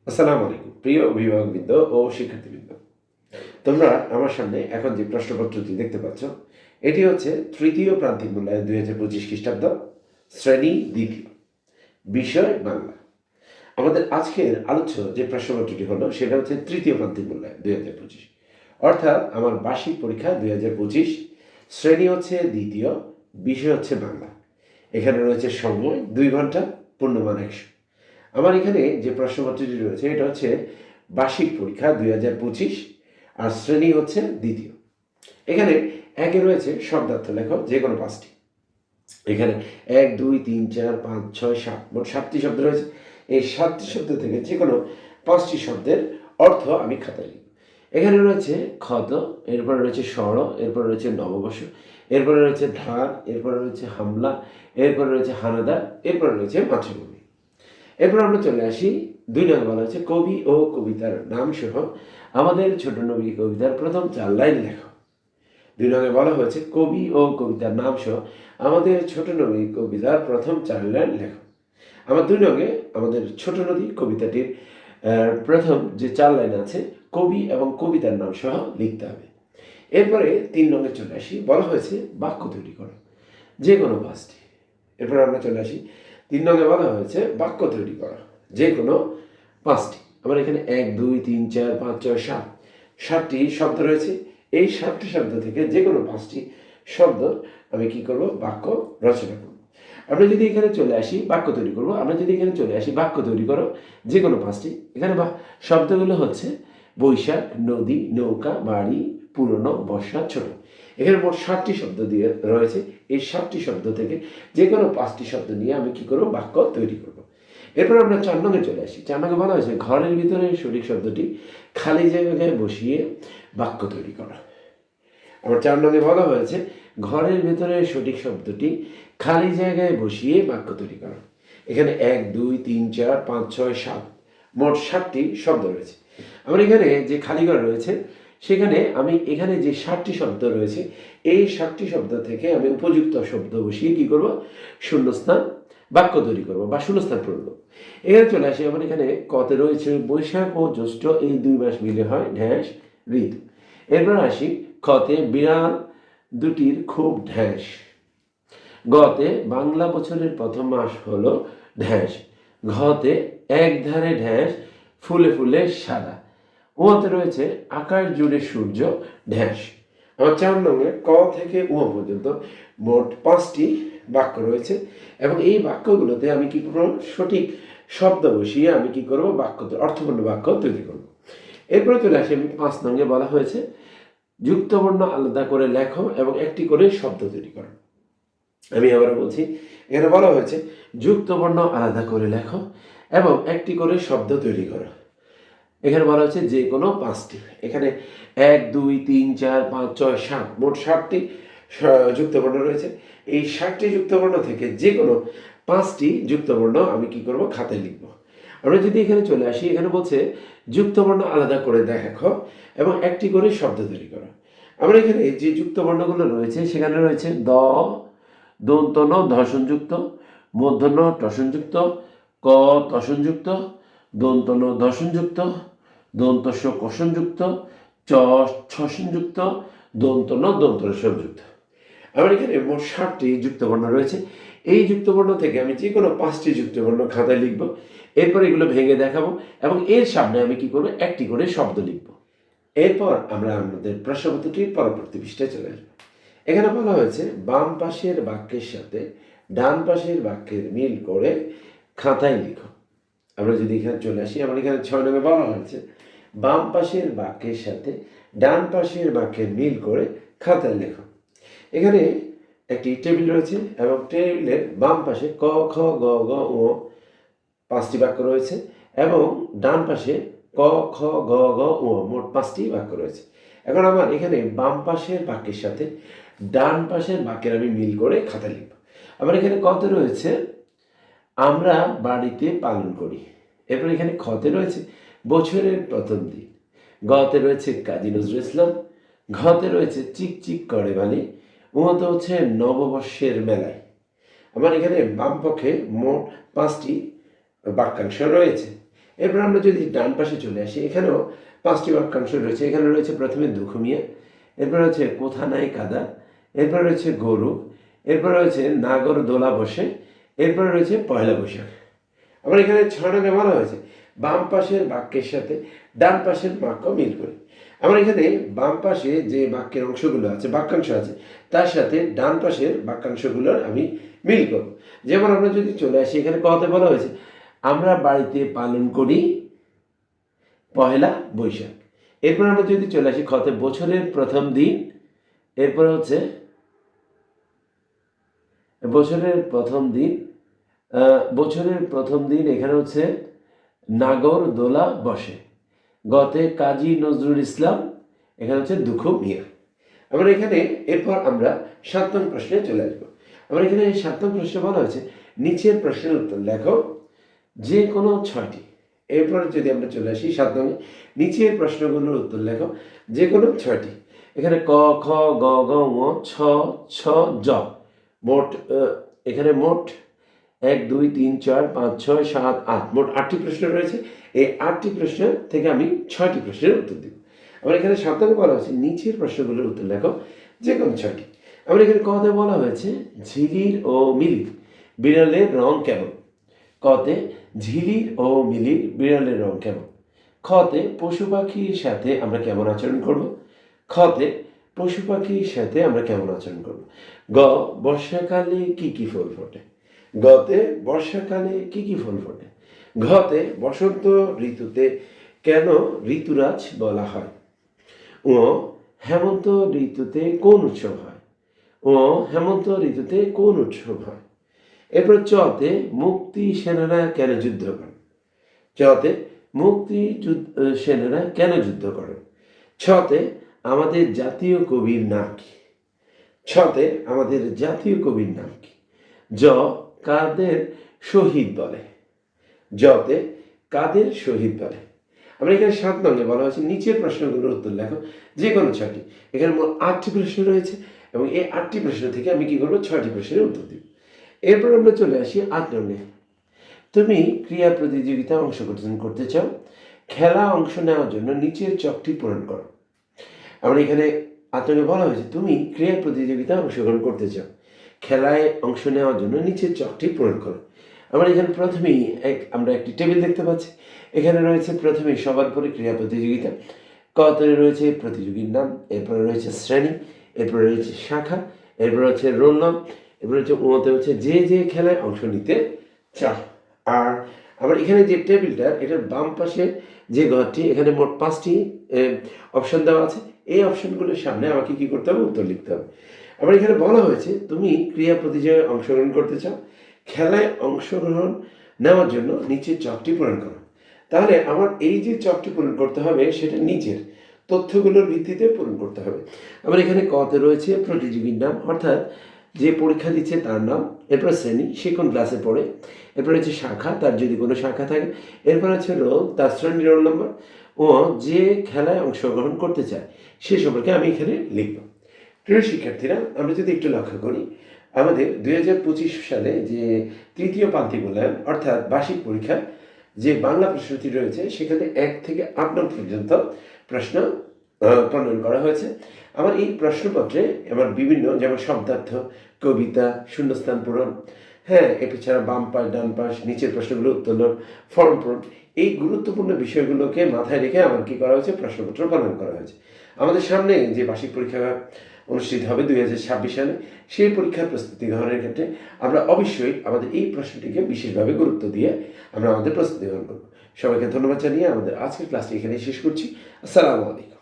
আসসালামু আলাইকুম প্রিয় অভিভাবকবৃন্দ ও শিক্ষার্থীবৃন্দ। তোমরা আমার সামনে এখন যে প্রশ্নপত্রটি দেখতে পাচ্ছ, এটি হচ্ছে তৃতীয় প্রান্তিক মূল্যায়ন 2025 খ্রিস্টাব্দ, শ্রেণী দ্বিতীয়, বিষয় বাংলা। আমাদের আজকের আলোচ্য যে প্রশ্নপত্রটি হলো সেটা হচ্ছে তৃতীয় প্রান্তিক মূল্যায়ন 2025, অর্থাৎ আমার বার্ষিক পরীক্ষা 2025, শ্রেণী হচ্ছে দ্বিতীয়, বিষয় হচ্ছে বাংলা। এখানে রয়েছে সময় 2 ঘন্টা, পূর্ণমান 100। আমার এখানে যে প্রশ্নপত্রটি রয়েছে এটা হচ্ছে বার্ষিক পরীক্ষা 2025, আর শ্রেণী হচ্ছে দ্বিতীয়। এখানে একে রয়েছে শব্দার্থ লেখো যে কোনো 5টি। এখানে 1, 2, 3, 4, 5, 6, 7 মোট 7টি শব্দ রয়েছে। এই 7টি শব্দ থেকে যে কোনো 5টি শব্দের অর্থ আমি খাতায় লিখব। এখানে রয়েছে ক্ষত, এরপরে রয়েছে স্বর, এরপরে রয়েছে নববর্ষ, এরপরে রয়েছে ধার, এরপরে রয়েছে হামলা, এরপরে রয়েছে হানাদার, এরপরে রয়েছে মাতৃভূমি। এরপর আমরা চলে আসি 2 নম্বর, বলা হচ্ছে কবি ও কবিতার নাম সহ আমাদের ছোট নবী কবিতার প্রথম 4 লাইন লেখো। 2 নম্বরে বলা হয়েছে কবি ও কবিতার নাম সহ আমাদের ছোট নবী কবিতার প্রথম 4 লাইন লেখো। আমার 2 নম্বরে আমাদের ছোট নদী কবিতাটির প্রথম যে 4 লাইন আছে কবি এবং কবিতার নাম সহ লিখতে হবে। এরপরে 3 নম্বরে চলে আসি, বলা হয়েছে বাক্য তৈরি করো যে কোনো 5টি। এরপর আমরা চলে আসি 3 নম্বরে বলা হয়েছে বাক্য তৈরি করা যে কোনো 5টি। আমার এখানে 1, 2, 3, 4, 5, 6, 7 7টি শব্দ রয়েছে। এই 7টি শব্দ থেকে যে কোনো 5টি শব্দ আমি কি করব, বাক্য রচনা করব। আমরা যদি এখানে চলে আসি বাক্য তৈরি করব, আমরা যদি এখানে চলে আসি বাক্য তৈরি করো যে কোনো 5টি, এখানে শব্দগুলো হচ্ছে বৈশাখ, নদী, নৌকা, বাড়ি, পুরনো, বর্ষা, ছোট। এখানে মোট 7টি শব্দ দিয়ে রয়েছে। এই 7টি শব্দ থেকে যে কোনো 5টি শব্দ নিয়ে আমি কি করব, বাক্য তৈরি করব। এরপর আমরা 4 নম্বরে চলে আসি। 4 নম্বরে বলা হয়েছে ঘরের ভিতরে সঠিক শব্দটি খালি জায়গায় বসিয়ে বাক্য তৈরি করা। আমার 4 নম্বরে বলা হয়েছে ঘরের ভিতরে সঠিক শব্দটি খালি জায়গায় বসিয়ে বাক্য তৈরি করা। এখানে 1, 2, 3, 4, 5, 6, 7 মোট 7টি শব্দ রয়েছে। আমার এখানে যে খালি ঘর রয়েছে সেখানে আমি এখানে যে 7টি শব্দ রয়েছে এই 7টি শব্দ থেকে আমি উপযুক্ত শব্দ বসিয়ে কি করব, শূন্যস্থান বাক্য তৈরি করব বা শূন্যস্থান পূরণ করব। এখানে চলে আসি, আমার এখানে কতে রয়েছে বৈশাখ ও জ্যৈষ্ঠ এই 2 মাস মিলে হয় ঢ্যাঁস ঋতু। এরপর আসি খতে বিড়াল দুটির খুব ঢ্যাঁস। গতে বাংলা বছরের প্রথম মাস হলো ঢ্যাঁস। ঘতে এক ধারে ঢ্যাঁস ফুলে ফুলে সাদা। ওতে রয়েছে আকাশ জুড়ে সূর্য ঢ্যাঁস। আমার 4 নম্বরে ক থেকে উ পর্যন্ত মোট 5টি বাক্য রয়েছে এবং এই বাক্যগুলোতে আমি কি করব, সঠিক শব্দ বসিয়ে আমি কি করব, বাক্য অর্থপূর্ণ বাক্য তৈরি করব। এরপরে চলে আসি আমি 5 নম্বরে বলা হয়েছে যুক্তবর্ণ আলাদা করে লেখো এবং একটি করে শব্দ তৈরি করো। আমি আবার বলছি, এখানে বলা হয়েছে যুক্তবর্ণ আলাদা করে লেখো এবং একটি করে শব্দ তৈরি করো। এখানে বলা হচ্ছে যে কোনো 5টি। এখানে 1, 2, 3, 4, 5, 6, 7 মোট 7টি যুক্তবর্ণ রয়েছে। এই 7টি যুক্তবর্ণ থেকে যে কোনো 5টি যুক্তবর্ণ আমি কি করব, খাতায় লিখব। আমরা যদি এখানে চলে আসি, এখানে বলছে যুক্তবর্ণ আলাদা করে দেখো এবং একটি করে শব্দ তৈরি করো। আমরা এখানে যে যুক্তবর্ণগুলো রয়েছে সেখানে রয়েছে দ, দন্ত ন ধর্ষণযুক্ত, মূর্ধন্য টসনযুক্ত, ক তসনযুক্ত, দন্ত ন দর্শনযুক্ত, দন্তস্ব কষণযুক্ত, চ ছসনযুক্ত, দন্ত ন দন্তরসনযুক্ত। আমার এখানে মোট 7টি যুক্তবর্ণ রয়েছে। এই যুক্তবর্ণ থেকে আমি যে কোনো 5টি যুক্তবর্ণ খাতায় লিখব। এরপর এগুলো ভেঙে দেখাবো এবং এর সামনে আমি কি করব, একটি করে শব্দ লিখব। এরপর আমরা আমাদের প্রশ্নপত্রটির পরবর্তী পৃষ্ঠায় চলে আসবো। এখানে বলা হয়েছে বাম পাশের বাক্যের সাথে ডান পাশের বাক্যের মিল করে খাতায় লিখো। আমরা যদি এখানে চলে আসি, আমার এখানে 6 নম্বরে বলা হয়েছে বাম পাশের বাক্যের সাথে ডান পাশের বাক্যের মিল করে খাতায় লেখো। এখানে একটি টেবিল রয়েছে এবং টেবিলের বাম পাশে ক খ গ ঘ ঙ 5টি বাক্য রয়েছে এবং ডান পাশে ক খ গ ঘ ঙ মোট 5টি বাক্য রয়েছে। এখন আমার এখানে বাম পাশের বাক্যের সাথে ডান পাশের বাক্যের আমি মিল করে খাতা লিখব। আমার এখানে কতে রয়েছে আমরা বাড়িতে পালন করি। এরপর এখানে খতে রয়েছে বছরের প্রথম দিন। গতে রয়েছে কাজী নজরুল ইসলাম। ঘতে রয়েছে চিকচিক করে বালি। উমতে হচ্ছে নববর্ষের মেলায়। আমার এখানে বাম পক্ষে মোট 5টি বাক্যাংশ রয়েছে। এরপর আমরা যদি ডান পাশে চলে আসি, এখানেও 5টি বাক্যাংশ রয়েছে। এখানে রয়েছে প্রথমে দুখুমিয়া, এরপর রয়েছে কোথা নাই কাদা, এরপর রয়েছে গরু, এরপর রয়েছে নাগর দোলা বসে, এরপর রয়েছে পয়লা বৈশাখ। আবার এখানে 6 নং বলা হয়েছে বাম পাশের বাক্যের সাথে ডান পাশের বাক্য মিল করে। আমার এখানে বাম পাশে যে বাক্যের অংশগুলো আছে, বাক্যাংশ আছে, তার সাথে ডান পাশের বাক্যাংশগুলোর আমি মিল করব। যেমন আমরা যদি চলে আসি, এখানে কথাতে বলা হয়েছে আমরা বাড়িতে পালন করি পয়লা বৈশাখ। এরপর আমরা যদি চলে আসি খতে বছরের প্রথম দিন, এরপর হচ্ছে বছরের প্রথম দিন এখানে হচ্ছে নাগর দোলা বসে। গতে কাজী নজরুল ইসলাম, এখানে হচ্ছে দুঃখ মিয়া। আমরা এখানে এরপর আমরা 7 নং প্রশ্নে চলে আসবো। আমরা এখানে 7 নং প্রশ্নে বলা হয়েছে নিচের প্রশ্নের উত্তর লেখো যে কোনো 6টি। এরপর যদি আমরা চলে আসি 7 নং, নিচের প্রশ্নগুলোর উত্তর লেখো যে কোনো 6টি। এখানে ক খ গ ঘ ঙ ছ ছ জ, এখানে মোট 1 2 3 4 5 6 7 8 মোট 8টি প্রশ্ন রয়েছে। এই 8টি প্রশ্ন থেকে আমি 6টি প্রশ্নের উত্তর দিব। আমার এখানে 7 নং বলা হয়েছে নিচের প্রশ্নগুলোর উত্তর লেখো যে কোনো 6টি। আমার এখানে কতে বলা হয়েছে ঝিলির ও মিলির বিড়ালের রং কেমন। কতে ঝিলির ও মিলির বিড়ালের রং কেমন। খতে পশু পাখির সাথে আমরা কেমন আচরণ করব। খতে পশু পাখির সাথে আমরা কেমন আচরণ করব। গ বর্ষাকালে কি কি ফুল ফোটে। গতে বর্ষাকালে কি কি ফুল ফোটে। ঘতে বসন্ত ঋতুতে কেন ঋতুরাজ বলা হয়। ও হেমন্ত ঋতুতে কোন উৎসব হয়। ও হেমন্ত ঋতুতে কোন উৎসব হয়। এরপর চতে মুক্তি সেনারা কেন যুদ্ধ করেন। চতে মুক্তি সেনারা কেন যুদ্ধ করেন। ছতে আমাদের জাতীয় কবির নাম কি। ছতে আমাদের জাতীয় কবির নাম কি। জ কাদের শহীদ বলে। জতে কাদের শহীদ বলে। আমরা এখানে 7 নঙ্গে বলা হয়েছে নিচের প্রশ্নগুলোর উত্তর লেখো যে কোনো 6টি। এখানে মোট 8টি প্রশ্ন রয়েছে এবং এই 8টি প্রশ্ন থেকে আমি কি করবো 6টি প্রশ্নের উত্তর দিব। এরপর আমরা চলে আসি 8 নঙ্গে। তুমি ক্রীড়া প্রতিযোগিতায় অংশগ্রহণ করতে চাও, খেলা অংশ নেওয়ার জন্য নিচের চকটি পূরণ করো। আমরা এখানে 8 নঙ্গে বলা হয়েছে তুমি ক্রীড়া প্রতিযোগিতায় অংশগ্রহণ করতে চাও, খেলায় অংশ নেওয়ার জন্য নিচের চকটি পূরণ করো। আমরা এখানে প্রথমেই আমরা একটি টেবিল দেখতে পাচ্ছি। এখানে রয়েছে প্রথমেই সবার পরে ক্রীড়া প্রতিযোগিতা, কতরে রয়েছে প্রতিযোগীর নাম, এরপরে রয়েছে শ্রেণী, এরপরে রয়েছে শাখা, এরপর হচ্ছে রোল নাম, এরপরে হচ্ছে উমতে হচ্ছে যে যে খেলায় অংশ নিতে চাও। আর আবার এখানে যে টেবিলটা, এটার বাম পাশে যে ঘরটি, এখানে মোট 5টি অপশন দেওয়া আছে। এই অপশনগুলোর সামনে আমাকে কি করতে হবে, উত্তর লিখতে হবে। আবার এখানে বলা হয়েছে তুমি ক্রীড়া প্রতিযোগিতায় অংশগ্রহণ করতে চাও, খেলায় অংশগ্রহণ নেওয়ার জন্য নিচের চকটি পূরণ করো। তাহলে আমার এই যে চকটি পূরণ করতে হবে সেটা নিচের তথ্যগুলোর ভিত্তিতে পূরণ করতে হবে। আমার এখানে কতে রয়েছে প্রতিযোগীর নাম, অর্থাৎ যে পরীক্ষা দিচ্ছে তার নাম, এরপর শ্রেণী সে কোন ক্লাসে পড়ে, এরপর হচ্ছে শাখা তার যদি কোনো শাখা থাকে, এরপর হচ্ছে রোল তার শ্রেণীর রোল নম্বর, ও যে খেলায় অংশগ্রহণ করতে চায় সে সম্পর্কে আমি এখানে লিখব। প্রিয় শিক্ষার্থীরা, আমরা যদি একটু লক্ষ্য করি, আমাদের 2025 সালে যে তৃতীয় প্রান্তিক মূল্যায়ন অর্থাৎ বার্ষিক পরীক্ষা যে বাংলা প্রশ্নটি রয়েছে সেখানে 1 থেকে 8 নং পর্যন্ত প্রশ্ন প্রণয়ন করা হয়েছে। আমার এই প্রশ্নপত্রে আমার বিভিন্ন যেমন শব্দার্থ, কবিতা, শূন্যস্থান পূরণ, হ্যাঁ এছাড়া বাম পাশ ডান পাশ, নিচের প্রশ্নগুলো উত্তর, ফর্ম পূরণ, এই গুরুত্বপূর্ণ বিষয়গুলোকে মাথায় রেখে আমার কি করা হয়েছে, প্রশ্নপত্র প্রণয়ন করা হয়েছে। আমাদের সামনে যে বার্ষিক পরীক্ষা অনুষ্ঠিত হবে 2026 সালে, সেই পরীক্ষার প্রস্তুতি গ্রহণের ক্ষেত্রে আমরা অবশ্যই আমাদের এই প্রশ্নটিকে বিশেষভাবে গুরুত্ব দিয়ে আমরা আমাদের প্রস্তুতি গ্রহণ করব। সবাইকে ধন্যবাদ জানিয়ে আমাদের আজকের ক্লাসটি এখানেই শেষ করছি। আসসালামু আলাইকুম।